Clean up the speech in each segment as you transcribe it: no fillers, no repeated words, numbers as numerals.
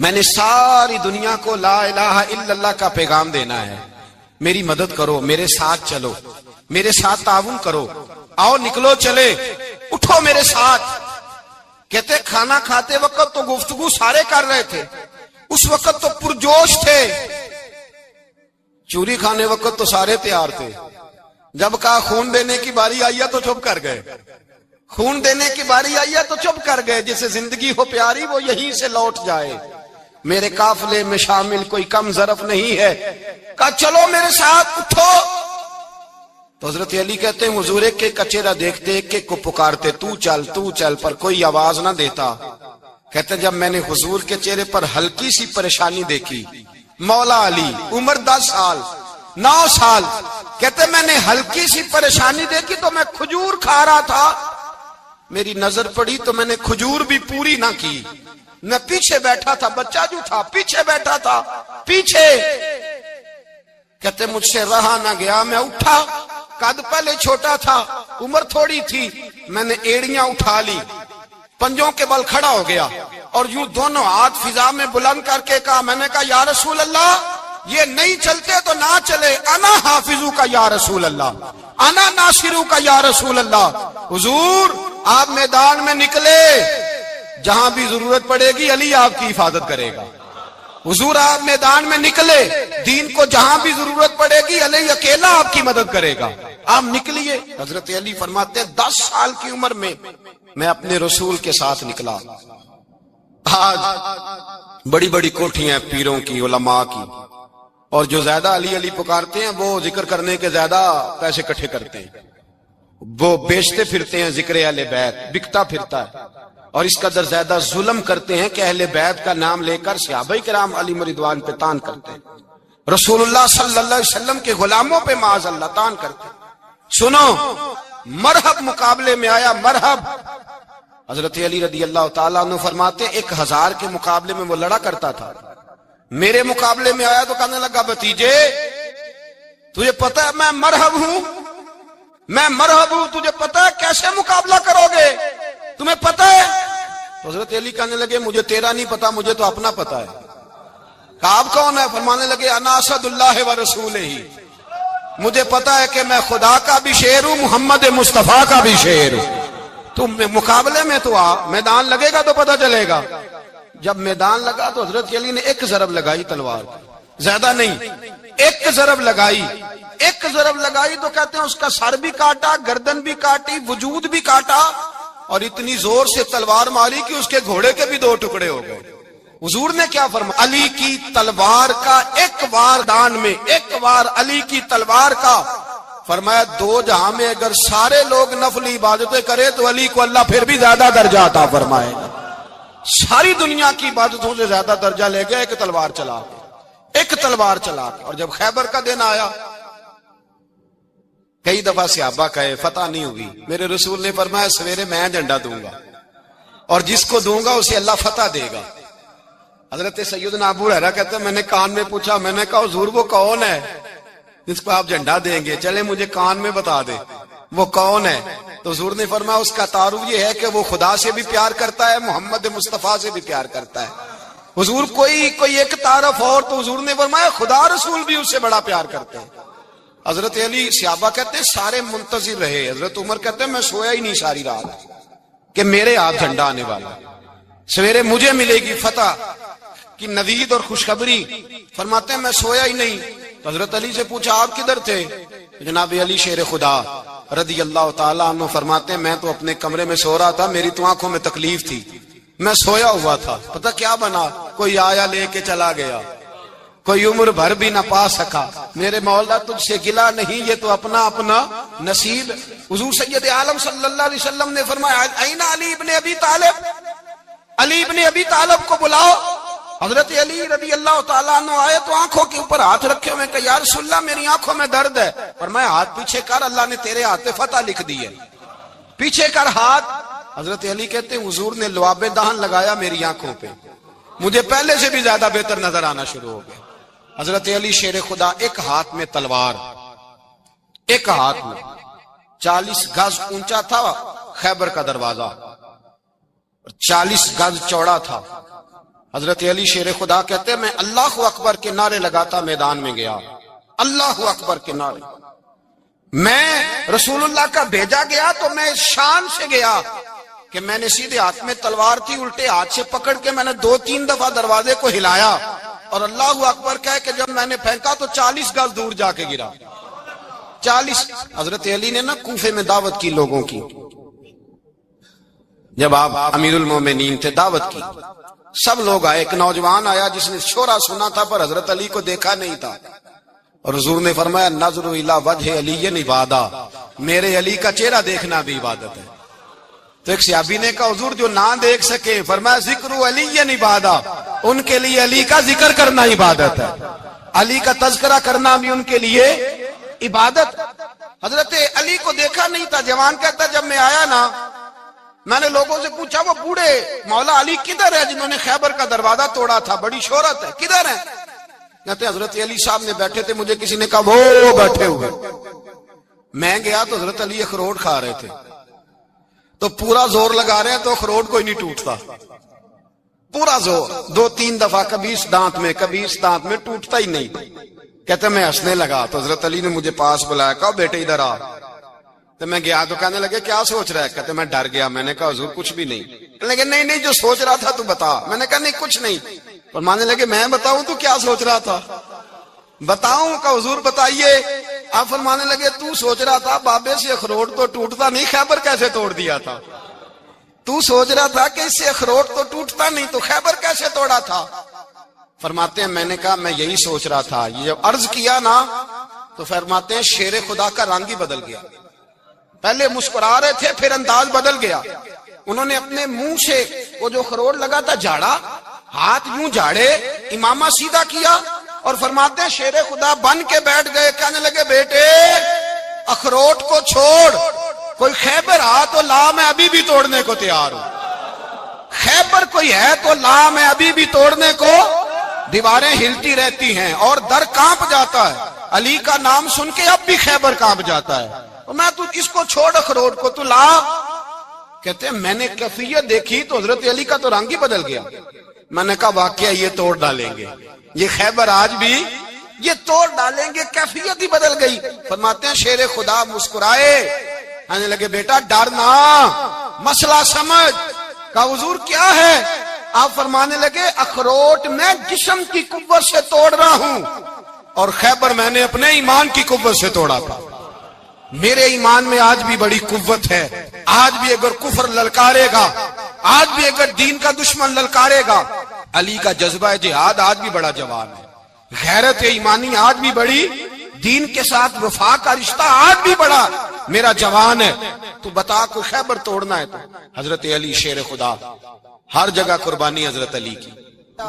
میں نے ساری دنیا کو لا الہ الا اللہ کا پیغام دینا ہے، میری مدد کرو، میرے ساتھ چلو، میرے ساتھ تعاون کرو، آؤ نکلو چلے، اٹھو میرے ساتھ۔ کہتے کھانا کھاتے وقت تو گفتگو سارے کر رہے تھے، اس وقت تو پرجوش تھے، چوری کھانے وقت تو سارے تیار تھے، جب کہا خون دینے کی باری آئی ہے تو چپ کر گئے، خون دینے کی باری آئی ہے تو چپ کر گئے، جسے زندگی ہو پیاری وہ یہیں سے لوٹ جائے، میرے قافلے میں شامل کوئی کم ظرف نہیں ہے، کہا چلو میرے ساتھ اٹھو۔ تو حضرت علی کہتے ہیں حضور ایک ایک کا چہرہ دیکھتے، ایک ایک کو پکارتے، تو چل، پر کوئی آواز نہ دیتا۔ کہتے جب میں نے حضور کے چہرے پر ہلکی سی پریشانی دیکھی، مولا علی عمر 10 سال 9 سال، کہتے میں نے ہلکی سی پریشانی دیکھی تو میں کھجور کھا رہا تھا، میری نظر پڑی تو میں نے کھجور بھی پوری نہ کی، میں پیچھے بیٹھا تھا، بچہ جو تھا پیچھے بیٹھا تھا، پیچھے۔ کہتے مجھ سے رہا نہ گیا، میں اٹھا، قد پہلے چھوٹا تھا، عمر تھوڑی تھی، میں نے ایڑیاں اٹھا لی، پنجوں کے بل کھڑا ہو گیا اور یوں دونوں ہاتھ فضا میں بلند کر کے کہا، میں نے کہا یا رسول اللہ یہ نہیں چلتے تو نہ چلے، انا حافظو کا یا رسول اللہ، انا ناصرو کا یا رسول اللہ۔ حضور آپ میدان میں نکلے، جہاں بھی ضرورت پڑے گی علی آپ کی حفاظت کرے گا، حضور آپ میدان میں نکلے، دین کو جہاں بھی ضرورت پڑے گی علی اکیلا آپ کی مدد کرے گا، آپ نکلیے۔ حضرت علی فرماتے ہیں 10 سال کی عمر میں اپنے رسول کے ساتھ نکلا۔ آج بڑی بڑی کوٹھیاں پیروں کی، علماء کی، اور جو زیادہ علی علی پکارتے ہیں وہ ذکر کرنے کے زیادہ پیسے اکٹھے کرتے ہیں، وہ بیچتے پھرتے ہیں، ذکر اہل بیت بکتا پھرتا ہے، اور اس قدر زیادہ ظلم کرتے ہیں کہ اہل بیت کا نام لے کر صحابہ کرام علی رضوان پہ تان کرتے ہیں، رسول اللہ صلی اللہ علیہ وسلم کے غلاموں پہ معاذ اللہ تان کرتے ہیں۔ سنو، مرحب مقابلے میں آیا، مرحب۔ حضرت علی رضی اللہ تعالیٰ عنہ فرماتے 1000 کے مقابلے میں وہ لڑا کرتا تھا، میرے مقابلے میں آیا تو کہنے لگا بھتیجے تجھے پتا ہے میں مرحب ہوں، میں مرحب ہوں، تجھے پتا ہے کیسے مقابلہ کرو گے، تمہیں پتا ہے؟ تو حضرت علی کہنے لگے مجھے تیرا نہیں پتا، مجھے تو اپنا پتا ہے۔ کہا آپ کون ہے؟ فرمانے لگے انا اسد اللہ و رسولہ، مجھے پتا ہے کہ میں خدا کا بھی شیر ہوں، محمد مصطفیٰ کا بھی شیر ہوں۔ تم مقابلے میں تو آ، میدان لگے گا تو پتہ چلے گا۔ جب میدان لگا تو حضرت علی نے ایک ضرب لگائی تلوار کی، زیادہ نہیں، ایک ضرب لگائی، ایک ضرب لگائی تو کہتے ہیں اس کا سر بھی کاٹا، گردن بھی کاٹی، وجود بھی کاٹا، اور اتنی زور سے تلوار ماری کہ اس کے گھوڑے کے بھی 2 ٹکڑے ہو گئے۔ حضور نے کیا فرمایا؟ علی کی تلوار کا ایک وار دان میں، ایک وار علی کی تلوار کا، فرمایا 2 جہاں میں اگر سارے لوگ نفلی عبادتیں کرے تو علی کو اللہ پھر بھی زیادہ درجہ عطا فرمائے گا۔ ساری دنیا کی عبادتوں سے زیادہ درجہ لے گیا ایک تلوار چلا کے، ایک تلوار چلا کے۔ اور جب خیبر کا دن آیا، کئی دفعہ صحابہ کہے فتح نہیں ہوگی، میرے رسول نے فرمایا سویرے میں جھنڈا دوں گا اور جس کو دوں گا اسے اللہ فتح دے گا۔ حضرت سیدنا ابو ہریرہ کہتے ہیں میں نے کان میں پوچھا، میں نے کہا حضور وہ کون ہے جس کو آپ جھنڈا دیں گے؟ چلے مجھے کان میں بتا دے وہ کون ہے۔ تو حضور نے فرمایا اس کا تعارف یہ ہے کہ وہ خدا سے بھی پیار کرتا ہے، محمد مصطفیٰ سے بھی پیار کرتا ہے۔ حضور کوئی ایک تعارف اور، تو حضور نے فرمایا خدا رسول بھی اس سے بڑا پیار کرتے ہیں۔ حضرت علی صحابہ کہتے ہیں سارے منتظر رہے، حضرت عمر کہتے ہیں میں سویا ہی نہیں ساری رات کہ میرے ہاتھ جھنڈا آنے والا، سویرے مجھے ملے گی فتح کی نوید اور خوشخبری۔ فرماتے ہیں میں سویا ہی نہیں۔ تو حضرت علی سے پوچھا آپ کدھر تھے؟ جناب علی شیر خدا رضی اللہ تعالیٰ عنہ فرماتے ہیں میں تو اپنے کمرے میں سو رہا تھا، میری تو آنکھوں میں تکلیف تھی، میں سویا ہوا تھا، پتہ کیا بنا، کوئی آیا لے کے چلا گیا، کوئی عمر بھر بھی نہ پا سکا۔ میرے مولا تجھ سے گلا نہیں، یہ تو اپنا اپنا نصیب۔ حضور سید عالم صلی اللہ علیہ وسلم نے فرمایا این علی ابن ابی طالب، علی ابن ابی طالب کو بلاؤ۔ حضرت علی رضی اللہ تعالیٰ عنہ آئے تو آنکھوں کے اوپر ہاتھ رکھے ہوئے کہ یا رسول اللہ میری آنکھوں میں درد ہے، فرمایا ہاتھ پیچھے کر، اللہ نے تیرے ہاتھ پہ فتح لکھ دی ہے، پیچھے کر ہاتھ۔ حضرت علی کہتے ہیں حضور نے لعاب دہن لگایا میری آنکھوں پہ، مجھے پہلے سے بھی زیادہ بہتر نظر آنا شروع ہو گیا۔ حضرت علی شیر خدا، ایک ہاتھ میں تلوار، ایک ہاتھ میں 40 گز اونچا تھا خیبر کا دروازہ، 40 گز چوڑا تھا، حضرت علی شیر خدا کہتے میں اللہ اکبر کے نعرے لگاتا میدان میں گیا، اللہ اکبر کے نعرے. میں رسول اللہ کا بھیجا گیا تو میں شان سے گیا کہ میں نے سیدھے ہاتھ میں تلوار تھی، الٹے ہاتھ سے پکڑ کے میں نے 2-3 دفعہ دروازے کو ہلایا اور اللہ اکبر کہہ کہ جب میں نے پھینکا تو 40 گز دور جا کے گرا. 40. حضرت علی نے نا کوفے میں دعوت کی لوگوں کی، جب آپ امیر المومنین تھے دعوت کی، سب لوگ آئے. ایک نوجوان آیا جس نے شورا سنا تھا پر حضرت علی کو دیکھا نہیں تھا، اور حضور نے فرمایا نظر الی وجہ علی عبادہ، میرے علی کا چہرہ دیکھنا بھی عبادت ہے. تو ایک صحابی نے کہا حضور جو نہ دیکھ سکے، فرمایا ذکر علی عبادہ، ان کے لیے علی کا ذکر کرنا عبادت ہے، علی کا تذکرہ کرنا بھی ان کے لیے عبادت. حضرت علی کو دیکھا نہیں تھا. جوان کہتا جب میں آیا نا میں نے لوگوں سے پوچھا وہ بوڑھے مولا علی کدھر ہے جنہوں نے خیبر کا دروازہ توڑا تھا، بڑی شہرت ہے، کدھر ہے؟ کہتے حضرت علی صاحب نے بیٹھے تھے، مجھے کسی نے کہا وہ بیٹھے ہوئے. میں گیا تو حضرت علی اخروٹ کھا رہے تھے، تو پورا زور لگا رہے ہیں تو اخروٹ کوئی نہیں ٹوٹتا، پورا زور 2-3 دفعہ، کبھی اس دانت میں کبھی اس دانت میں، ٹوٹتا ہی نہیں. کہتے میں ہنسنے لگا تو حضرت علی نے مجھے پاس بلایا، کہا بیٹے ادھر آ. تو میں گیا تو کہنے لگے کیا سوچ رہا ہے؟ کہتے میں ڈر گیا. میں نے کہا حضور کچھ بھی نہیں. لیکن نہیں جو سوچ رہا تھا تو بتا. میں نے کہا نہیں کچھ نہیں. فرمانے لگے میں بتاؤں تو کیا سوچ رہا تھا؟ بتاؤں؟ کہ حضور بتائیے. آپ فرمانے لگے تو سوچ رہا تھا بابے سے اخروٹ تو ٹوٹتا نہیں، خیبر کیسے توڑ دیا تھا؟ تو سوچ رہا تھا کہ اس سے اخروٹ تو ٹوٹتا نہیں تو خیبر کیسے توڑا تھا؟ فرماتے ہیں میں نے کہا میں یہی سوچ رہا تھا. یہ جب عرض کیا نا تو فرماتے ہیں شیر خدا کا رنگ ہی بدل گیا. پہلے مسکرا رہے تھے پھر انداز بدل گیا. انہوں نے اپنے منہ سے وہ جو خروٹ لگا تھا جھاڑا، ہاتھ یوں جھاڑے، امامہ سیدھا کیا اور فرماتے ہیں شیر خدا بن کے بیٹھ گئے. کہنے لگے بیٹے اخروٹ کو چھوڑ، کوئی خیبر آ تو لا، میں ابھی بھی توڑنے کو تیار ہوں. خیبر کوئی ہے تو لا، میں ابھی بھی توڑنے کو. دیواریں ہلتی رہتی ہیں اور در کانپ جاتا ہے، علی کا نام سن کے اب بھی خیبر کانپ جاتا ہے. میں تو اس کو چھوڑ اخروٹ کو تو لا. کہتے ہیں میں نے کیفیت دیکھی تو حضرت علی کا تو رنگ ہی بدل گیا. میں نے کہا واقعہ یہ توڑ ڈالیں گے، یہ خیبر آج بھی یہ توڑ ڈالیں گے، کیفیت ہی بدل گئی. فرماتے ہیں شیر خدا مسکرائے، کہنے لگے بیٹا ڈرنا، مسئلہ سمجھ. کہا حضور کیا ہے؟ آپ فرمانے لگے اخروٹ میں جسم کی قوت سے توڑ رہا ہوں اور خیبر میں نے اپنے ایمان کی قوت سے توڑا تھا. میرے ایمان میں آج بھی بڑی قوت ہے. آج بھی اگر کفر للکارے گا، آج بھی اگر دین کا دشمن للکارے گا، علی کا جذبہ جہاد آج بھی بڑا جوان ہے. غیرت ایمانی آج بھی بڑی، دین کے ساتھ وفا کا رشتہ آج بھی بڑا میرا جوان ہے. تو بتا کوئی خیبر توڑنا ہے تو حضرت علی شیر خدا، ہر جگہ قربانی حضرت علی کی.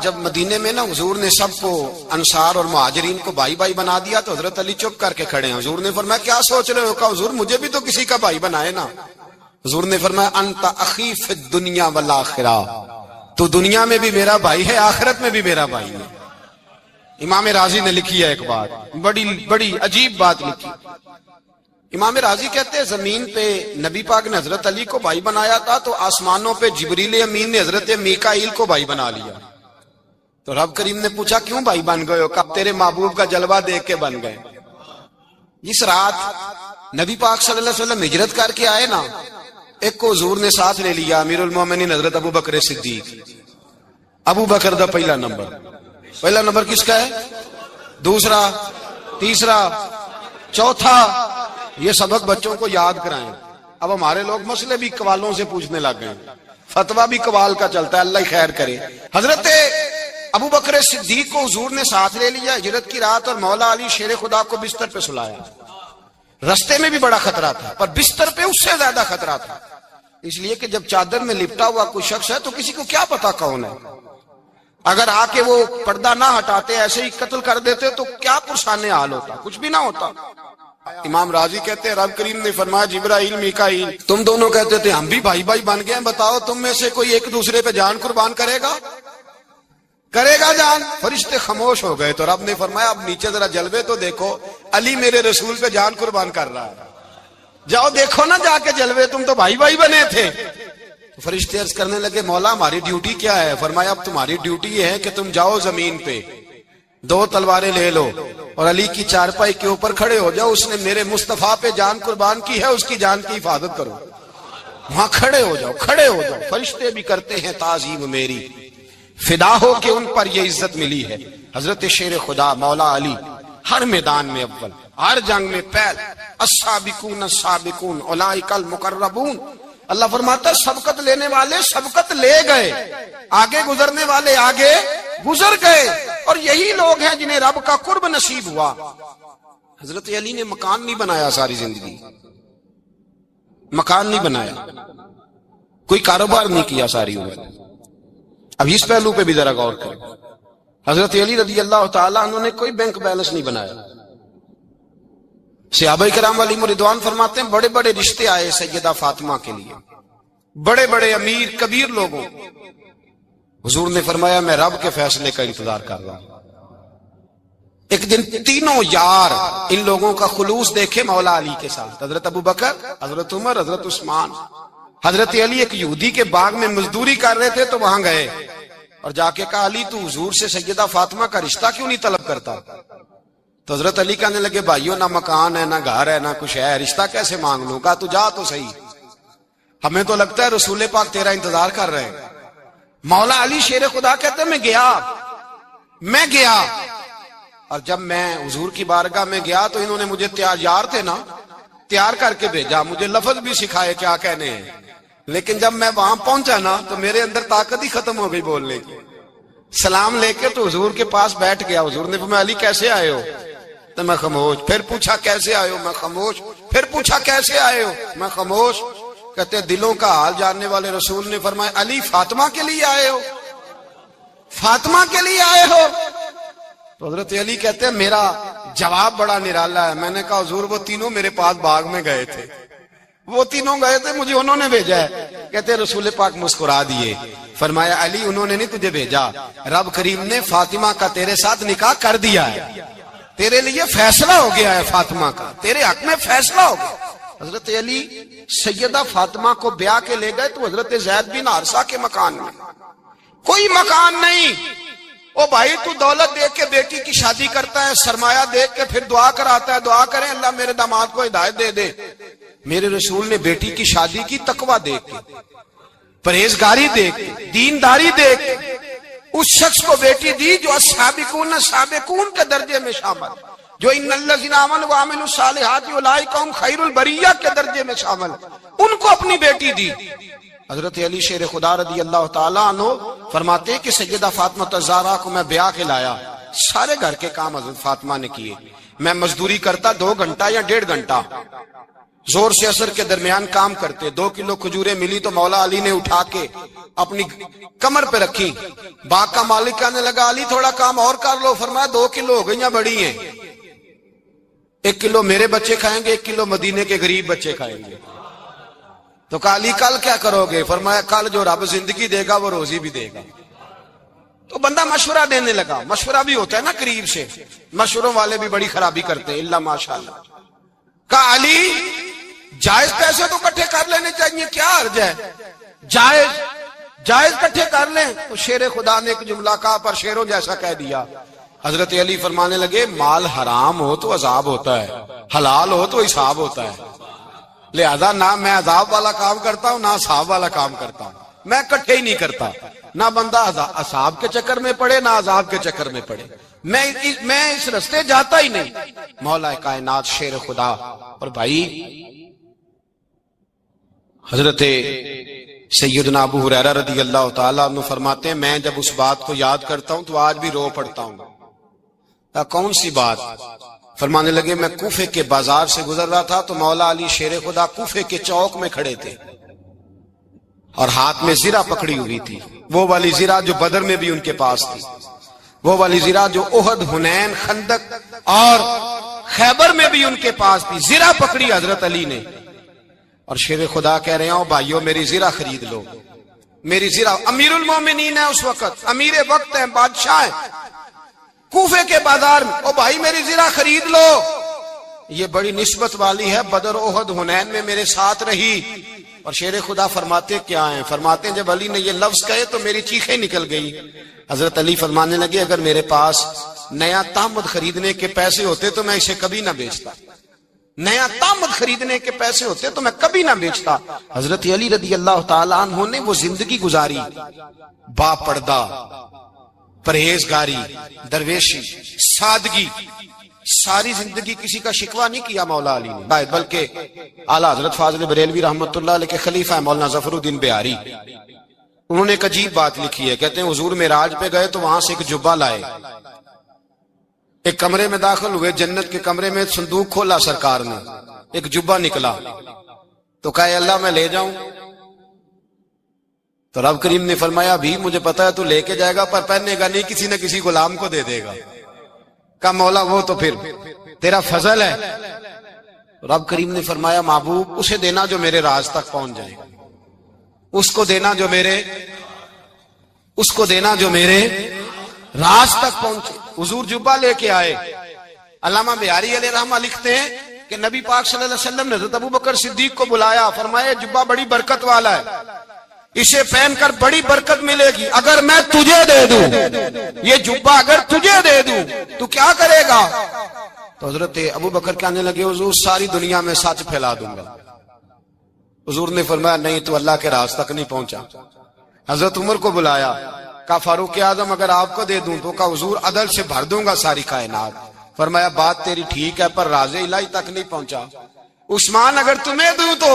جب مدینے میں نا حضور نے سب کو انصار اور مہاجرین کو بھائی بھائی بنا دیا تو حضرت علی چپ کر کے کھڑے ہیں. حضور نے فرمایا کیا سوچ رہے ہو؟ کہا حضور مجھے بھی تو کسی کا بھائی بنائے نا. حضور نے فرمایا انت اخی فی الدنیا والآخرہ، تو دنیا میں بھی میرا بھائی ہے، آخرت میں بھی میرا بھائی ہے. امام راضی نے لکھی ہے ایک بات، بڑی عجیب بات لکھی. امام راضی کہتے ہیں زمین پہ نبی پاک نے حضرت علی کو بھائی بنایا تھا تو آسمانوں پہ جبریل امین نے حضرت میکائیل کو بھائی بنا لیا. تو رب کریم نے پوچھا کیوں بھائی بن گئے ہو؟ کب تیرے محبوب کا جلوہ دیکھ کے بن گئے. جس رات نبی پاک صلی اللہ علیہ وسلم ہجرت کر کے آئے نا، ایک کو حضور نے ساتھ لے لیا، امیر المومنین حضرت ابو بکر صدیق. ابو بکر دا پہلا نمبر کس کا ہے؟ دوسرا، تیسرا، چوتھا. یہ سبق بچوں کو یاد کرائیں. اب ہمارے لوگ مسئلے بھی قوالوں سے پوچھنے لگ گئے، فتویٰ بھی قوال کا چلتا ہے، اللہ خیر کرے. حضرت ابو بکر صدیق کو حضور نے ساتھ لے لیا ہجرت کی رات اور مولا علی شیر خدا کو بستر پہ سلایا. رستے میں بھی بڑا خطرہ تھا پر بستر پہ اس سے زیادہ خطرہ تھا، اس لیے کہ جب چادر میں لپٹا ہوا کوئی شخص ہے تو کسی کو کیا پتا کون ہے. اگر آ کے وہ پردہ نہ ہٹاتے ایسے ہی قتل کر دیتے تو کیا پرسانے حال ہوتا، کچھ بھی نہ ہوتا. امام راضی کہتے ہیں رب کریم نے فرمایا جبرائیل میکائیل تم دونوں کہتے تھے ہم بھی بھائی بھائی بن گئے ہیں، بتاؤ تم میں سے کوئی ایک دوسرے پہ جان قربان کرے گا جان؟ فرشتے خاموش ہو گئے تو رب نے فرمایا اب نیچے ذرا جلوے تو دیکھو، علی میرے رسول پہ جان قربان کر رہا ہے. جاؤ دیکھو نا جا کے جلوے، تم تو بھائی بھائی بنے تھے. فرشتے عرض کرنے لگے مولا ہماری ڈیوٹی کیا ہے؟ فرمایا اب تمہاری ڈیوٹی یہ ہے کہ تم جاؤ زمین پہ 2 تلواریں لے لو اور علی کی چارپائی کے اوپر کھڑے ہو جاؤ، اس نے میرے مصطفیٰ پہ جان قربان کی ہے، اس کی جان کی حفاظت کرو۔ وہاں کھڑے ہو جاؤ، کھڑے ہو جاؤ۔ فرشتے بھی کرتے ہیں تعظیم میری، فدا ہو کہ ان پر یہ عزت ملی ہے۔ حضرت شیر خدا مولا علی ہر میدان میں اول، ہر جنگ میں پہل، السابقون السابقون اولئک المقربون۔ اللہ فرماتا ہے سبقت لینے والے سبقت لے گئے، آگے گزرنے والے آگے گزر گئے، اور یہی لوگ ہیں جنہیں رب کا قرب نصیب ہوا۔ حضرت علی نے مکان نہیں بنایا ساری زندگی، مکان نہیں بنایا، کوئی کاروبار نہیں کیا ساری عمر۔ اب اس پہلو پہ بھی ذرا غور کریں، حضرت علی رضی اللہ تعالیٰ عنہ نے کوئی بینک بیلنس نہیں بنایا۔ صحابہ کرام علیہم رضوان فرماتے ہیں بڑے بڑے رشتے آئے سیدہ فاطمہ کے لیے، بڑے بڑے امیر کبیر لوگوں، حضور نے فرمایا میں رب کے فیصلے کا انتظار کر رہا ہوں۔ ایک دن تینوں یار ان لوگوں کا خلوص دیکھے مولا علی کے ساتھ، حضرت ابوبکر، حضرت عمر، حضرت عثمان۔ حضرت علی ایک یہودی کے باغ میں مزدوری کر رہے تھے تو وہاں گئے اور جا کے کہا علی تو حضور سے سیدہ فاطمہ کا رشتہ کیوں نہیں طلب کرتا؟ تو حضرت علی کہنے لگے بھائیو نہ مکان ہے نہ گھر ہے نہ کچھ ہے، رشتہ کیسے مانگ لوں؟ کہا تو جا تو صحیح، ہمیں تو لگتا ہے رسول پاک تیرا انتظار کر رہے ہیں۔ مولا علی شیر خدا کہتے ہیں میں گیا اور جب میں حضور کی بارگاہ میں گیا تو انہوں نے مجھے یار تھے نا، تیار کر کے بھیجا، مجھے لفظ بھی سکھائے کیا کہنے ہیں، لیکن جب میں وہاں پہنچا نا تو میرے اندر طاقت ہی ختم ہو گئی بولنے کی۔ سلام لے کے تو حضور کے پاس بیٹھ گیا، حضور نے فرمایا علی کیسے آئے ہو؟ تو میں خاموش، پھر پوچھا کیسے آئے ہو؟ میں خاموش، پھر پوچھا کیسے آئے ہو؟ میں خاموش۔ کہتے دلوں کا حال جاننے والے رسول نے فرمایا علی فاطمہ کے لیے آئے ہو؟ فاطمہ کے لیے آئے ہو؟ تو حضرت علی کہتے ہیں میرا جواب بڑا نرالا ہے۔ میں نے کہا حضور وہ تینوں میرے پاس باغ میں گئے تھے، وہ تینوں گئے تھے، مجھے انہوں نے بھیجا ہے۔ کہتے رسول پاک مسکرا دیے، فرمایا علی انہوں نے نہیں تجھے بھیجا، رب کریم نے فاطمہ کا تیرے ساتھ نکاح کر دیا ہے، تیرے لیے فیصلہ ہو گیا ہے، فاطمہ کا تیرے حق میں فیصلہ ہو گیا۔ حضرت علی سیدہ فاطمہ کو بیاہ کے لے گئے تو حضرت زید بن حارثہ کے مکان میں، کوئی مکان نہیں۔ او بھائی تو دولت دیکھ کے بیٹی کی شادی کرتا ہے، سرمایہ دیکھ کے پھر دعا کراتا ہے، دعا کریں اللہ میرے داماد کو ہدایت دے دے۔ میرے رسول نے بیٹی کی شادی کی تقوی دیکھ کے، پرہیزگاری دیکھ کے، دینداری دیکھ کے اس شخص کو بیٹی دی جو السابقون السابقون کے درجے میں شامل، جو ان الذین آمنوا وعملوا الصالحات اولئک هم خیر البریہ کے درجے میں شامل، ان کو اپنی بیٹی دی۔ حضرت علی شیر خدا رضی اللہ تعالیٰ عنہ فرماتے کہ سیدہ فاطمہ الزہرا کو میں بیاہ کے لایا، سارے گھر کے کام حضرت فاطمہ نے کیے، میں مزدوری کرتا 2 گھنٹہ یا 1.5 گھنٹہ، زور سے اثر کے درمیان کام کرتے، 2 کلو کھجوریں ملی تو مولا علی نے اٹھا کے اپنی کمر پہ رکھی۔ باغ کا مالک کہنے لگا علی تھوڑا کام اور کر لو، فرمایا 2 کلو ہو گئیں بڑی ہیں، 1 کلو میرے بچے کھائیں گے، 1 کلو مدینے کے غریب بچے کھائیں گے۔ تو کہا علی کل کیا کرو گے؟ فرمایا کل جو رب زندگی دے گا وہ روزی بھی دے گا۔ تو بندہ مشورہ دینے لگا، مشورہ بھی ہوتا ہے نا قریب سے، مشوروں والے بھی بڑی خرابی کرتے ہیں اللہ ماشاءاللہ۔ کہا علی جائز پیسے تو کٹھے کر لینے چاہیے، کیا حرج ہے، جائز کٹھے کر لیں۔ تو شیر خدا نے ایک جملہ کہا پر شیروں جیسا کہہ دیا۔ حضرت علی فرمانے لگے مال حرام ہو تو عذاب ہوتا ہے، حلال ہو تو حساب ہوتا ہے، لہذا نہ میں عذاب والا کام کرتا ہوں نہ حساب والا کام کرتا ہوں، میں کٹھے ہی نہیں کرتا، نہ بندہ حساب کے چکر میں پڑے نہ عذاب کے چکر میں پڑے، میں اس رستے جاتا ہی نہیں۔ مولا کائنات شیر خدا۔ اور بھائی حضرت سیدنا ابو ہریرہ رضی اللہ تعالیٰ عنہ فرماتے ہیں میں جب اس بات کو یاد کرتا ہوں تو آج بھی رو پڑتا ہوں۔ کون سی بات؟ فرمانے لگے میں کوفے کے بازار سے گزر رہا تھا تو مولا علی شیر خدا کوفے کے چوک میں کھڑے تھے اور ہاتھ میں زرہ پکڑی ہوئی تھی، وہ والی زرہ جو بدر میں بھی ان کے پاس تھی، وہ والی زرہ جو احد، حنین، خندق اور خیبر میں بھی ان کے پاس تھی۔ زرہ پکڑی حضرت علی نے اور شیر خدا کہہ رہے ہیں بھائیو میری زرہ خرید لو، میری زرہ۔ امیر المومنین ہے اس وقت، امیر وقت ہے، بادشاہ ہے کوفے کے بازار میں، او بھائی میری زرہ خرید لو، یہ بڑی نسبت والی ہے، بدر احد حنین میں میرے ساتھ رہی، اور شیر خدا فرماتے کیا ہیں؟ فرماتے ہیں جب علی نے یہ لفظ کہے تو میری چیخیں نکل گئی. حضرت علی فرمانے لگے اگر میرے پاس نیا تامد خریدنے کے پیسے ہوتے تو میں اسے کبھی نہ بیچتا. نیا تامد خریدنے کے پیسے ہوتے تو میں کبھی نہ بیچتا. حضرت علی رضی اللہ تعالیٰ عنہ نے وہ زندگی گزاری، با پردہ، پرہیزگاری، درویشی، سادگی، ساری زندگی کسی کا شکوہ نہیں کیا مولا علی نے، بلکہ اعلیٰ حضرت فاضل بریلوی رحمۃ اللہ علیہ کے خلیفہ مولانا ظفر الدین بہاری، انہوں نے ایک عجیب بات لکھی ہے. کہتے ہیں حضور معراج پہ گئے تو وہاں سے ایک جبہ لائے، ایک کمرے میں داخل ہوئے، جنت کے کمرے میں صندوق کھولا سرکار نے، ایک جبہ نکلا تو کہا اللہ میں لے جاؤں؟ تو رب کریم نے فرمایا بھی مجھے پتا ہے تو لے کے جائے گا پر پہننے گا نہیں، کسی نہ کسی غلام کو دے دے گا. کہا مولا وہ تو پھر تیرا فضل ہے. رب کریم نے فرمایا محبوب اسے دینا جو میرے راز تک پہنچ جائے، اس کو دینا جو میرے راز تک پہنچے. حضور جبہ لے کے آئے. علامہ بہاری علیہ رحمہ لکھتے ہیں کہ نبی پاک صلی اللہ علیہ وسلم نے حضرت ابوبکر صدیق کو بلایا، فرمایا جبہ بڑی برکت والا ہے، اسے پہن کر بڑی برکت ملے گی، اگر میں تجھے دے دوں یہ جبہ، اگر تجھے دے دوں تو کیا کرے گا؟ تو حضرت ابوبکر کہنے لگے حضور ساری دنیا میں سچ پھیلا دوں گا. حضور نے فرمایا نہیں تو اللہ کے راز تک نہیں پہنچا. حضرت عمر کو بلایا، کہا فاروق اعظم اگر آپ کو دے دوں تو کہا حضور عدل سے بھر دوں گا ساری کائنات. فرمایا بات تیری ٹھیک ہے پر راز الہی تک نہیں پہنچا. عثمان اگر تمہیں دوں تو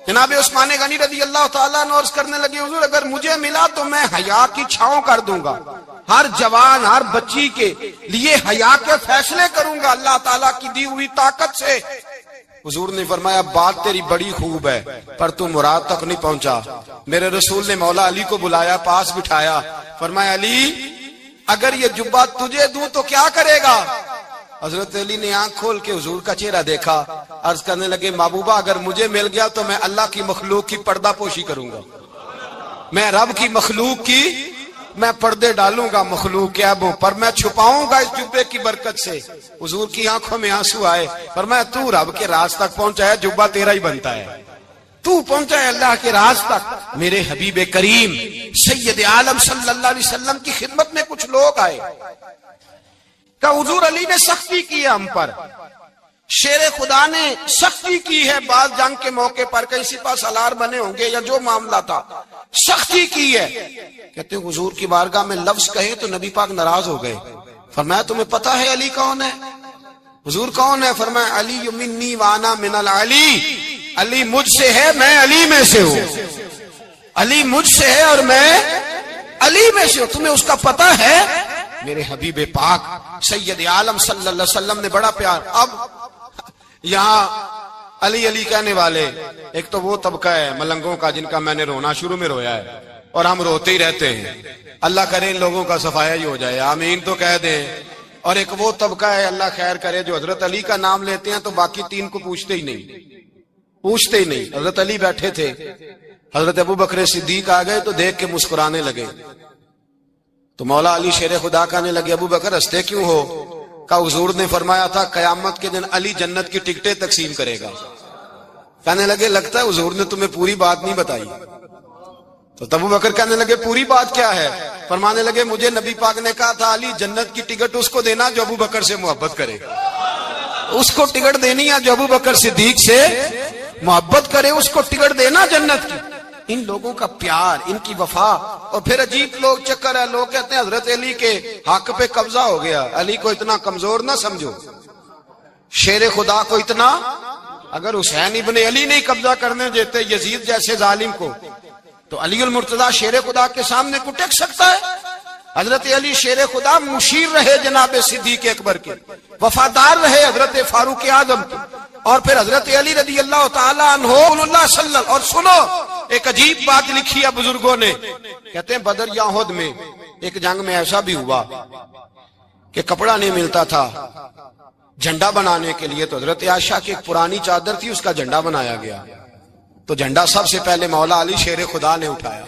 جناب عثمان غنی رضی اللہ تعالیٰ عنہ عرض کرنے لگے حضور اگر مجھے ملا تو میں حیا کی چھاؤں کر دوں گا، ہر جوان ہر بچی کے لیے حیا کے فیصلے کروں گا اللہ تعالیٰ کی دی ہوئی طاقت سے. حضور نے فرمایا بات تیری بڑی خوب ہے پر تو مراد تک نہیں پہنچا. میرے رسول نے مولا علی کو بلایا، پاس بٹھایا، فرمایا علی اگر یہ جبہ تجھے دوں تو کیا کرے گا؟ حضرت علی نے آنکھ کھول کے حضور کا چہرہ دیکھا، عرض کرنے لگے محبوبہ اگر مجھے مل گیا تو میں اللہ کی مخلوق کی پردہ پوشی کروں گا، میں رب کی مخلوق کی میں پردے ڈالوں گا مخلوق کے عیبوں پر، میں چھپاؤں گا اس جبے کی برکت سے. حضور کی آنکھوں میں آنسو آئے، فرمایا تو رب کے راز تک پہنچا ہے، جبہ تیرا ہی بنتا ہے، تو پہنچا ہے اللہ کے راز تک. میرے حبیب کریم سید عالم صلی اللہ علیہ وسلم کی خدمت میں کچھ لوگ آئے کہ حضور علی نے سختی کی ہے ہم پر، شیر خدا نے سختی کی ہے، بعض جنگ کے موقع پر کہیں سپاہ سالار بنے ہوں گے یا جو معاملہ تھا سختی کی ہے. کہتے ہیں حضور کی بارگاہ میں لفظ کہے تو نبی پاک ناراض ہو گئے. فرمایا تمہیں پتا ہے علی کون ہے؟ حضور کون ہے؟ فرمایا علی منی وانا من العلی، علی مجھ سے ہے میں علی میں سے ہوں، علی مجھ سے ہے اور میں علی میں سے ہوں. تمہیں اس کا پتہ ہے؟ میرے حبیب پاک سید عالم صلی اللہ علیہ وسلم نے بڑا پیار. اب یہاں علی علی کہنے والے ایک تو وہ طبقہ ہے ملنگوں کا جن کا میں نے رونا شروع میں رویا ہے اور ہم روتے ہی رہتے ہیں، اللہ کرے ان لوگوں کا صفایا ہی ہو جائے، آمین تو کہہ دیں. اور ایک وہ طبقہ ہے اللہ خیر کرے جو حضرت علی کا نام لیتے ہیں تو باقی تین کو پوچھتے ہی نہیں. حضرت علی بیٹھے تھے، حضرت ابوبکر صدیق آ گئے تو دیکھ کے مسکرانے لگے. تو مولا علی شیر خدا کہنے لگے ابوبکر ہنستے کیوں ہو؟ کہ حضور نے فرمایا تھا قیامت کے دن علی جنت کی ٹکٹیں تقسیم کرے گا. کہنے لگے لگتا ہے حضور نے تمہیں پوری بات نہیں بتائی. تو ابوبکر کہنے لگے پوری بات کیا ہے؟ فرمانے لگے مجھے نبی پاک نے کہا تھا علی جنت کی ٹکٹ اس کو دینا جو ابوبکر سے محبت کرے، اس کو ٹکٹ دینی ہے جو ابوبکر صدیق سے محبت کرے، اس کو ٹکٹ دینا جنت کی. ان لوگوں کا پیار، ان کی وفا. اور پھر عجیب لوگ چکر ہے، لوگ کہتے ہیں حضرت علی کے حق پہ قبضہ ہو گیا. علی کو اتنا کمزور نہ سمجھو، شیر خدا کو اتنا، اگر حسین ابن علی نہیں قبضہ کرنے دیتے یزید جیسے ظالم کو تو علی المرتضی شیر خدا کے سامنے کو ٹک سکتا ہے؟ حضرت علی شیر خدا مشیر رہے جناب صدیق اکبر کے، وفادار رہے حضرت فاروق اعظم کے، اور پھر حضرت علی رضی اللہ تعالیٰ عنہ اللہ صلی اللہ. اور سنو ایک عجیب بات لکھی ہے بزرگوں نے، کہتے ہیں بدر یا احد میں ایک جنگ میں ایسا بھی ہوا کہ کپڑا نہیں ملتا تھا جھنڈا بنانے کے لیے، تو حضرت عائشہ کی ایک پرانی چادر تھی اس کا جھنڈا بنایا گیا. تو جھنڈا سب سے پہلے مولا علی شیر خدا نے اٹھایا.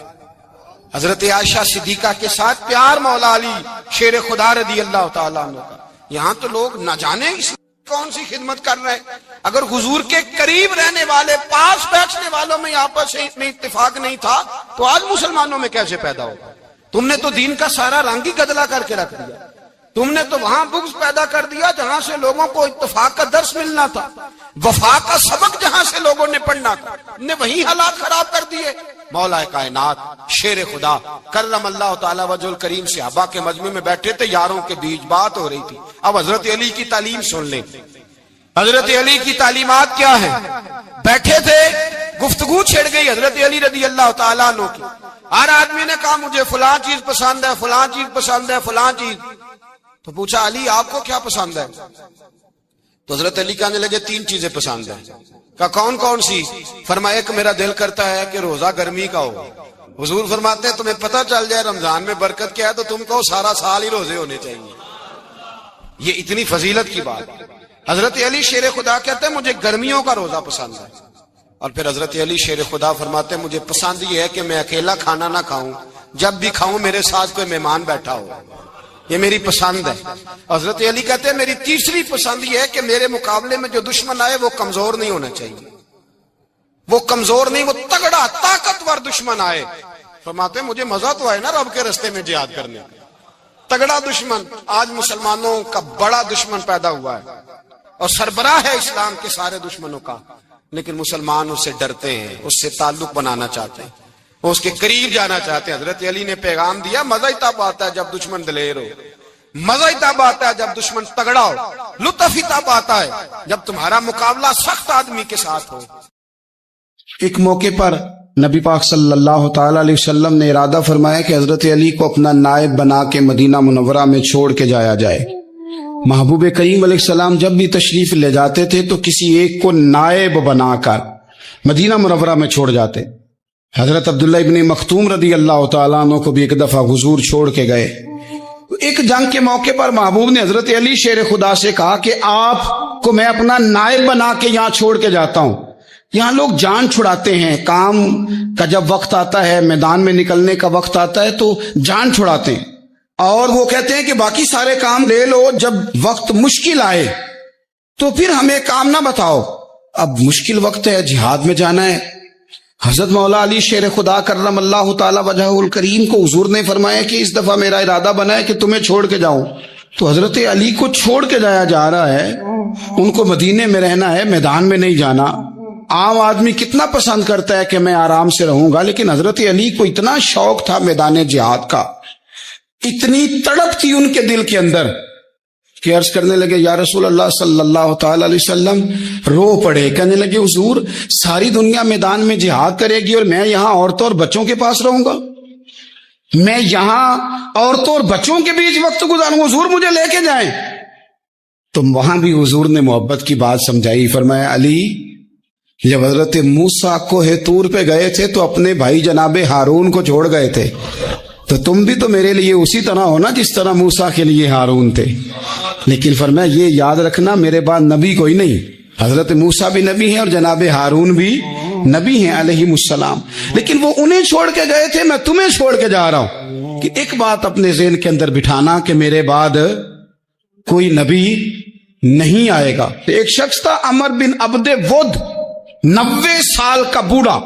حضرت عائشہ صدیقہ کے ساتھ پیار مولا علی شیر خدا رضی اللہ تعالیٰ عنہ کا. یہاں تو لوگ نہ جانے اس کون سی خدمت کر رہے ہیں؟ اگر حضور کے قریب رہنے والے پاس بیٹھنے والوں میں آپس میں اتفاق نہیں تھا تو آج مسلمانوں میں کیسے پیدا ہوگا؟ تم نے تو دین کا سارا رنگ ہی گدلا کر کے رکھ دیا. تم نے تو وہاں بغض پیدا کر دیا جہاں سے لوگوں کو اتفاق کا درس ملنا تھا, وفا کا سبق جہاں سے لوگوں نے پڑھنا تھا, نے وہی حالات خراب کر دیے. مولا کائنات شیر خدا کرم اللہ تعالی وجہ الکریم صحابہ کے مجمع میں بیٹھے تھے, یاروں کے بیچ بات ہو رہی تھی. اب حضرت علی کی تعلیم سن لیں. حضرت علی کی تعلیمات کیا ہیں؟ بیٹھے تھے, گفتگو چھڑ گئی حضرت علی رضی اللہ تعالیٰ عنہ کی. ہر آدمی نے کہا مجھے فلاں چیز پسند ہے, فلاں چیز پسند ہے, فلاں چیز. تو پوچھا علی آپ کو کیا پسند ہے؟ تو حضرت علی کہنے لگے 3 چیزیں پسند ہیں. کہا کون کون سی؟ فرمایا ایک میرا دل کرتا ہے کہ روزہ گرمی کا ہو. حضور فرماتے ہیں تمہیں پتہ چل جائے رمضان میں برکت کیا ہے تو تم کو سارا سال ہی روزے ہونے چاہیے. یہ اتنی فضیلت کی بات. حضرت علی شیر خدا کہتے ہیں مجھے گرمیوں کا روزہ پسند ہے. اور پھر حضرت علی شیر خدا فرماتے ہیں مجھے پسند یہ ہے کہ میں اکیلا کھانا نہ کھاؤں, جب بھی کھاؤں میرے ساتھ کوئی مہمان بیٹھا ہو, یہ میری پسند ہے. حضرت علی کہتے ہیں میری تیسری پسند یہ ہے کہ میرے مقابلے میں جو دشمن آئے وہ کمزور نہیں ہونا چاہیے, وہ کمزور نہیں, وہ تگڑا طاقتور دشمن آئے. فرماتے ہیں مجھے مزہ تو آئے نا رب کے رستے میں جہاد کرنے کا. تگڑا دشمن, آج مسلمانوں کا بڑا دشمن پیدا ہوا ہے اور سربراہ ہے اسلام کے سارے دشمنوں کا, لیکن مسلمان اس سے ڈرتے ہیں, اس سے تعلق بنانا چاہتے ہیں, وہ اس کے قریب جانا چاہتے ہیں. حضرت علی نے پیغام دیا مزہ ہی تب آتا ہے جب دشمن دلیر ہو, مزہ ہی تب آتا ہے جب دشمن تگڑا ہو, لطف ہی تب آتا ہے جب تمہارا مقابلہ سخت آدمی کے ساتھ ہو. ایک موقع پر نبی پاک صلی اللہ تعالی علیہ وسلم نے ارادہ فرمایا کہ حضرت علی کو اپنا نائب بنا کے مدینہ منورہ میں چھوڑ کے جایا جائے. محبوب کریم علیہ السلام جب بھی تشریف لے جاتے تھے تو کسی ایک کو نائب بنا کر مدینہ منورہ میں چھوڑ جاتے. حضرت عبداللہ ابن مختوم رضی اللہ تعالیٰ عنہ کو بھی ایک دفعہ حضور چھوڑ کے گئے. ایک جنگ کے موقع پر محبوب نے حضرت علی شیر خدا سے کہا کہ آپ کو میں اپنا نائب بنا کے یہاں چھوڑ کے جاتا ہوں. یہاں لوگ جان چھڑاتے ہیں, کام کا جب وقت آتا ہے, میدان میں نکلنے کا وقت آتا ہے تو جان چھڑاتے ہیں, اور وہ کہتے ہیں کہ باقی سارے کام لے لو, جب وقت مشکل آئے تو پھر ہمیں کام نہ بتاؤ. اب مشکل وقت ہے, جہاد میں جانا ہے. حضرت مولا علی شیر خدا کرم اللہ تعالی وجہ الکریم کو حضور نے فرمایا کہ اس دفعہ میرا ارادہ بنا ہے کہ تمہیں چھوڑ کے جاؤں. تو حضرت علی کو چھوڑ کے جایا جا رہا ہے, ان کو مدینے میں رہنا ہے, میدان میں نہیں جانا. عام آدمی کتنا پسند کرتا ہے کہ میں آرام سے رہوں گا, لیکن حضرت علی کو اتنا شوق تھا میدان جہاد کا, اتنی تڑپ تھی ان کے دل کے اندر کہ عرض کرنے لگے یا رسول اللہ صلی اللہ تعالی علیہ وسلم, رو پڑے, کہنے لگے حضور ساری دنیا میدان میں جہاد کرے گی اور میں یہاں عورتوں اور بچوں کے پاس رہوں گا, میں یہاں عورتوں اور بچوں کے بیچ وقت گزاروں, حضور مجھے لے کے جائیں. تو وہاں بھی حضور نے محبت کی بات سمجھائی. فرمایا علی جب حضرت موسیٰ کوہ طور پہ گئے تھے تو اپنے بھائی جناب ہارون کو چھوڑ گئے تھے, تو تم بھی تو میرے لیے اسی طرح ہو نا جس طرح موسیٰ کے لیے ہارون تھے. لیکن فرمایا یہ یاد رکھنا میرے بعد نبی کوئی نہیں, حضرت موسیٰ بھی نبی ہیں اور جناب ہارون بھی نبی ہیں علیہ السلام, لیکن وہ انہیں چھوڑ کے گئے تھے, میں تمہیں چھوڑ کے جا رہا ہوں. کہ ایک بات اپنے ذہن کے اندر بٹھانا کہ میرے بعد کوئی نبی نہیں آئے گا. ایک شخص تھا عمر بن عبد ود, 90 سال کا بوڑھا,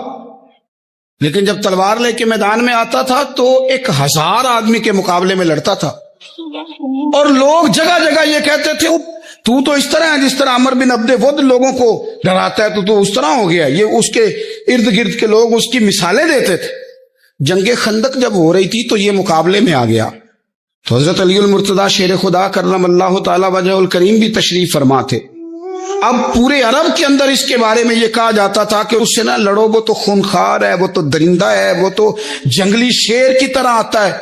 لیکن جب تلوار لے کے میدان میں آتا تھا تو 1000 آدمی کے مقابلے میں لڑتا تھا, اور لوگ جگہ جگہ یہ کہتے تھے تو اس طرح ہے جس طرح عمر بن عبد ود لوگوں کو ڈراتا ہے, تو اس طرح ہو گیا. یہ اس کے ارد گرد کے لوگ اس کی مثالیں دیتے تھے. جنگ خندق جب ہو رہی تھی تو یہ مقابلے میں آ گیا, تو حضرت علی المرتضیٰ شیر خدا کرم اللہ تعالی وجہ الکریم بھی تشریف فرما تھے. اب پورے عرب کے اندر اس کے بارے میں یہ کہا جاتا تھا کہ اس سے نہ لڑو, وہ تو خونخوار ہے, وہ تو درندہ ہے, وہ تو جنگلی شیر کی طرح آتا ہے,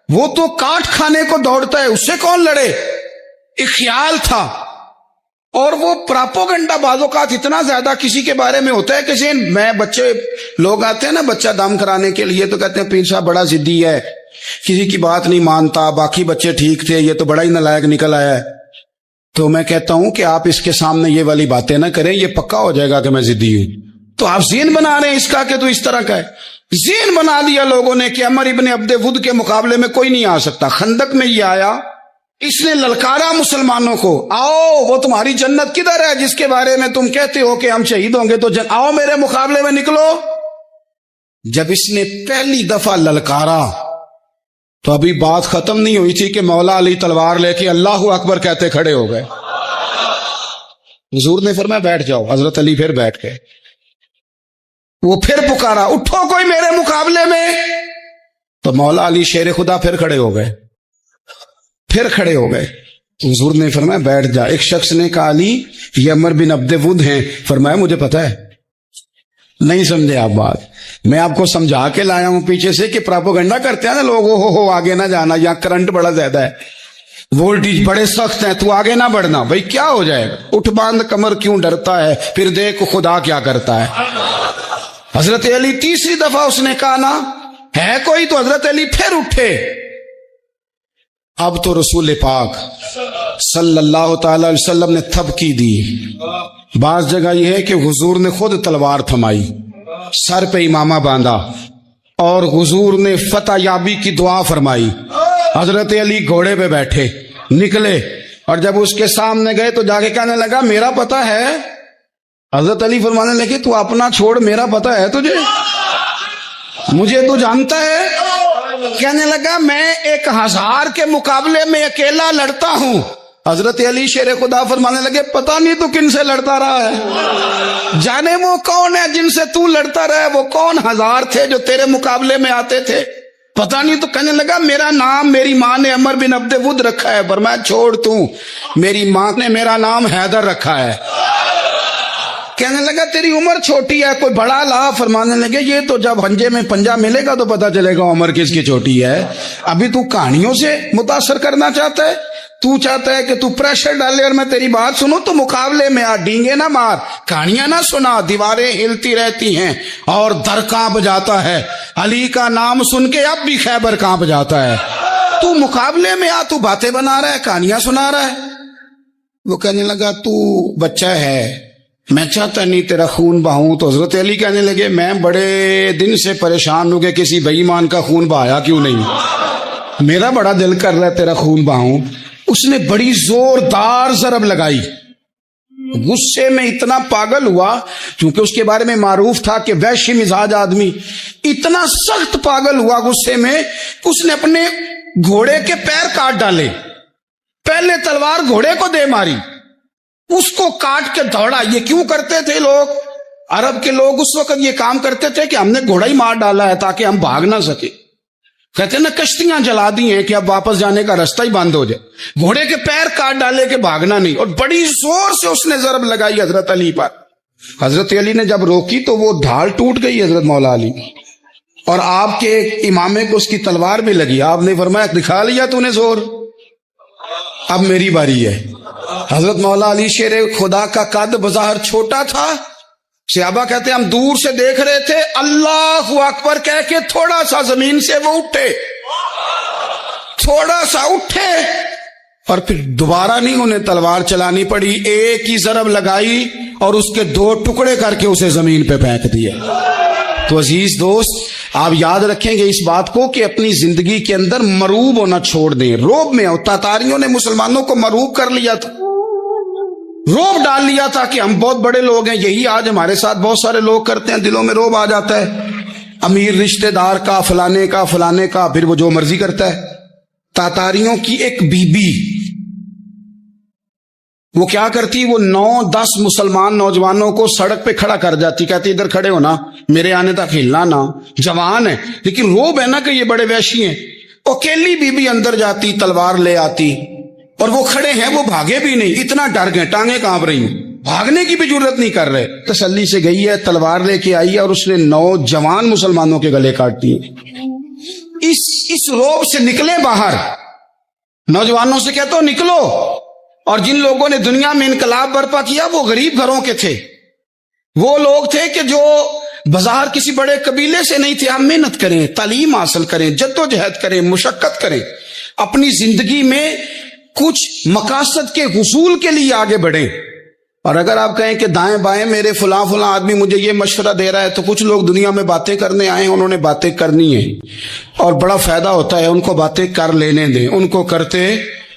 وہ تو کاٹ کھانے کو دوڑتا ہے, اس سے کون لڑے. ایک خیال تھا, اور وہ پراپوگنڈا بعض اوقات اتنا زیادہ کسی کے بارے میں ہوتا ہے کہ میں بچے لوگ آتے ہیں نا بچہ دم کرانے کے لیے, تو کہتے ہیں پیر صاحب بڑا ضدی ہے, کسی کی بات نہیں مانتا, باقی بچے ٹھیک تھے, یہ تو بڑا ہی نالائق نکل آیا ہے. تو میں کہتا ہوں کہ آپ اس کے سامنے یہ والی باتیں نہ کریں, یہ پکا ہو جائے گا کہ میں ضدی ہوں. تو آپ ذہن بنا رہے ہیں اس کا کہ تو اس طرح کا ہے. ذہن بنا دیا لوگوں نے کہ عمر ابن عبد ود کے مقابلے میں کوئی نہیں آ سکتا. خندق میں یہ آیا, اس نے للکارا مسلمانوں کو، آؤ وہ تمہاری جنت کدھر ہے جس کے بارے میں تم کہتے ہو کہ ہم شہید ہوں گے تو آؤ میرے مقابلے میں نکلو۔ جب اس نے پہلی دفعہ للکارا تو ابھی بات ختم نہیں ہوئی تھی کہ مولا علی تلوار لے کے اللہ اکبر کہتے کھڑے ہو گئے۔ حضور نے فرمایا بیٹھ جاؤ، حضرت علی پھر بیٹھ گئے۔ وہ پھر پکارا اٹھو کوئی میرے مقابلے میں، تو مولا علی شیر خدا پھر کھڑے ہو گئے، پھر کھڑے ہو گئے۔ حضور نے فرمایا بیٹھ جا۔ ایک شخص نے کہا علی یہ عمر بن عبد ود ہیں۔ فرمایا مجھے پتا ہے۔ نہیں سمجھے آپ بات، میں آپ کو سمجھا کے لایا ہوں پیچھے سے کہ پراپوگنڈا کرتے ہیں نا لوگ، ہو آگے نہ جانا، یہاں کرنٹ بڑا زیادہ ہے، وولٹیج بڑے سخت ہیں، تو آگے نہ بڑھنا۔ بھائی کیا ہو جائے گا، اٹھ باندھ کمر کیوں ڈرتا ہے، پھر دیکھ خدا کیا کرتا ہے۔ حضرت علی تیسری دفعہ اس نے کہا نا ہے کوئی، تو حضرت علی پھر اٹھے۔ اب تو رسول پاک صلی اللہ تعالی علیہ وسلم نے تھپکی دی۔ بعض جگہ یہ ہے کہ حضور نے خود تلوار تھمائی، سر پہ امامہ باندھا، اور حضور نے فتح یابی کی دعا فرمائی۔ حضرت علی گھوڑے پہ بیٹھے نکلے، اور جب اس کے سامنے گئے تو جا کے کہنے لگا میرا پتہ ہے۔ حضرت علی فرمانے لگے تو اپنا چھوڑ، میرا پتہ ہے تجھے، مجھے تو جانتا ہے۔ کہنے لگا میں 1000 کے مقابلے میں اکیلا لڑتا ہوں۔ حضرت علی شیر خدا فرمانے لگے پتہ نہیں تو کن سے لڑتا رہا ہے، جانے وہ کون ہے جن سے تو لڑتا رہا ہے، وہ کون 1000 تھے جو تیرے مقابلے میں آتے تھے، پتہ نہیں۔ تو کہنے لگا میرا نام میری ماں نے عمر بن عبد ود رکھا ہے۔ فرمایا چھوڑ تو، میری ماں نے میرا نام حیدر رکھا ہے۔ کہنے لگا تیری عمر چھوٹی ہے، کوئی بڑا لا۔ فرمانے لگے یہ تو جب ہنجے میں پنجہ ملے گا تو پتا چلے گا عمر کس کی چھوٹی ہے، ابھی تو کہانیوں سے متاثر کرنا چاہتا ہے، تو چاہتا ہے کہ تو پریشر ڈالے اور میں تیری بات سنوں، تو مقابلے میں آ، ڈینگے نہ مار، کہانیاں نہ سنا، دیواریں ہلتی رہتی ہیں اور در کانپ جاتا ہے، علی کا نام سن کے اب بھی خیبر کانپ جاتا ہے، تو مقابلے میں آ، تو باتیں بنا رہا ہے، کہانیاں سنا رہا ہے۔ وہ کہنے لگا تو بچہ ہے، میں چاہتا نہیں تیرا خون بہاؤں۔ تو حضرت علی کہنے لگے میں بڑے دن سے پریشان ہوں کہ کسی بے ایمان کا خون بہایا کیوں نہیں، میرا بڑا دل کر رہا ہے تیرا خون بہاؤں۔ اس نے بڑی زوردار ضرب لگائی، غصے میں اتنا پاگل ہوا، کیونکہ اس کے بارے میں معروف تھا کہ وحشی مزاج آدمی، اتنا سخت پاگل ہوا غصے میں، اس نے اپنے گھوڑے کے پیر کاٹ ڈالے، پہلے تلوار گھوڑے کو دے ماری، اس کو کاٹ کے دوڑا۔ یہ کیوں کرتے تھے لوگ، عرب کے لوگ اس وقت یہ کام کرتے تھے کہ ہم نے گھوڑا ہی مار ڈالا ہے تاکہ ہم بھاگ نہ سکے۔ کہتے ہیں نا کشتیاں جلا دی ہیں کہ اب واپس جانے کا راستہ ہی بند ہو جائے، گھوڑے کے پیر کاٹ ڈالے کہ بھاگنا نہیں، اور بڑی زور سے اس نے ضرب لگائی حضرت علی پر۔ حضرت علی نے جب روکی تو وہ ڈھال ٹوٹ گئی حضرت مولا علی، اور آپ کے امامے کو اس کی تلوار بھی لگی۔ آپ نے فرمایا دکھا لیا تو نے زور، اب میری باری ہے۔ حضرت مولا علی شیر خدا کا قد بظاہر چھوٹا تھا، صحابہ کہتے ہیں ہم دور سے دیکھ رہے تھے، اللہ اکبر کہہ کے تھوڑا سا زمین سے وہ اٹھے، تھوڑا سا اٹھے، اور پھر دوبارہ نہیں انہیں تلوار چلانی پڑی، ایک ہی ضرب لگائی اور اس کے 2 ٹکڑے کر کے اسے زمین پہ پھینک دیا۔ تو عزیز دوست آپ یاد رکھیں گے اس بات کو کہ اپنی زندگی کے اندر مروب ہونا چھوڑ دیں، روب میں تاتاریوں نے مسلمانوں کو مروب کر لیا تھا، روب ڈال لیا تھا کہ ہم بہت بڑے لوگ ہیں، یہی آج ہمارے ساتھ بہت سارے لوگ کرتے ہیں، دلوں میں روب آ جاتا ہے، امیر رشتہ دار کا، فلانے کا فلانے کا، پھر وہ جو مرضی کرتا ہے۔ تاتاریوں کی ایک بی بی وہ کیا کرتی، وہ 9-10 مسلمان نوجوانوں کو سڑک پہ کھڑا کر جاتی، کہتی ادھر کھڑے ہونا، میرے آنے تک ہلنا نہ، جوان ہے لیکن روب ہے نا کہ یہ بڑے وحشی ہیں۔ اکیلی بی بی اندر جاتی، تلوار لے آتی، اور وہ کھڑے ہیں، وہ بھاگے بھی نہیں، اتنا ڈر گئے، ٹانگیں کانپ رہی ہیں، بھاگنے کی بھی ضرورت نہیں کر رہے، تسلی سے گئی ہے، تلوار لے کے آئی ہے، اور اس نے 9 جوان مسلمانوں کے گلے کاٹ دیے۔ اس روب سے نکلے باہر، نوجوانوں سے کہتا ہوں نکلو۔ اور جن لوگوں نے دنیا میں انقلاب برپا کیا وہ غریب گھروں کے تھے، وہ لوگ تھے کہ جو بظاہر کسی بڑے قبیلے سے نہیں تھے، ہم محنت کریں، تعلیم حاصل کریں، جدوجہد کریں، مشقت کریں، اپنی زندگی میں کچھ مقاصد کے حصول کے لیے آگے بڑھیں۔ اور اگر آپ کہیں کہ دائیں بائیں میرے فلاں آدمی مجھے یہ مشورہ دے رہا ہے، تو کچھ لوگ دنیا میں باتیں کرنے آئے ہیں، انہوں نے باتیں کرنی ہیں اور بڑا فائدہ ہوتا ہے، ان کو باتیں کر لینے دیں، ان کو کرتے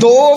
2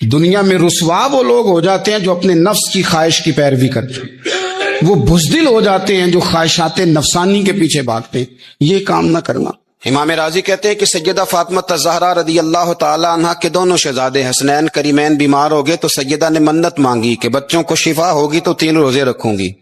دنیا میں رسوا وہ لوگ ہو جاتے ہیں جو اپنے نفس کی خواہش کی پیروی کرتے ہیں، وہ بزدل ہو جاتے ہیں جو خواہشات نفسانی کے پیچھے بھاگتے ہیں. یہ کام نہ کرنا. امام راضی کہتے ہیں کہ سیدہ فاطمہ الزہرا رضی اللہ تعالی عنہا کے دونوں شہزادے حسنین کریمین بیمار ہو گئے تو سیدہ نے منت مانگی کہ بچوں کو شفا ہوگی تو 3 روزے رکھوں گی.